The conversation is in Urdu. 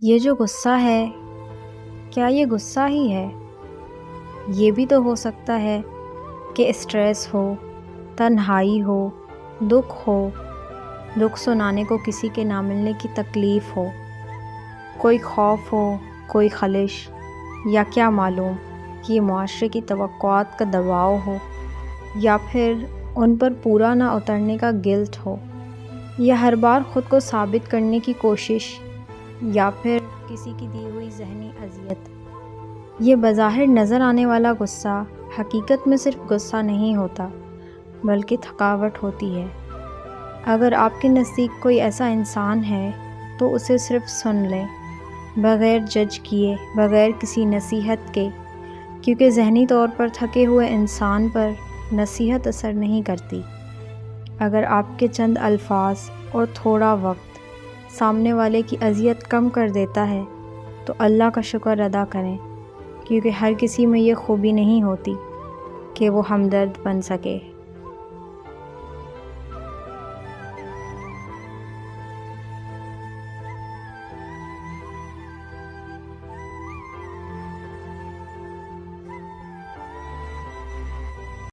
یہ جو غصہ ہے، کیا یہ غصہ ہی ہے؟ یہ بھی تو ہو سکتا ہے کہ اسٹریس ہو، تنہائی ہو، دکھ سنانے کو کسی کے نہ ملنے کی تکلیف ہو، کوئی خوف ہو، کوئی خلش، یا کیا معلوم کہ یہ معاشرے کی توقعات کا دباؤ ہو، یا پھر ان پر پورا نہ اترنے کا گلٹ ہو، یا ہر بار خود کو ثابت کرنے کی کوشش، یا پھر کسی کی دی ہوئی ذہنی اذیت۔ یہ بظاہر نظر آنے والا غصہ حقیقت میں صرف غصہ نہیں ہوتا، بلکہ تھکاوٹ ہوتی ہے۔ اگر آپ کے نزدیک کوئی ایسا انسان ہے تو اسے صرف سن لیں، بغیر جج کیے، بغیر کسی نصیحت کے، کیونکہ ذہنی طور پر تھکے ہوئے انسان پر نصیحت اثر نہیں کرتی۔ اگر آپ کے چند الفاظ اور تھوڑا وقت سامنے والے کی اذیت کم کر دیتا ہے تو اللہ کا شکر ادا کریں، کیونکہ ہر کسی میں یہ خوبی نہیں ہوتی کہ وہ ہمدرد بن سکے۔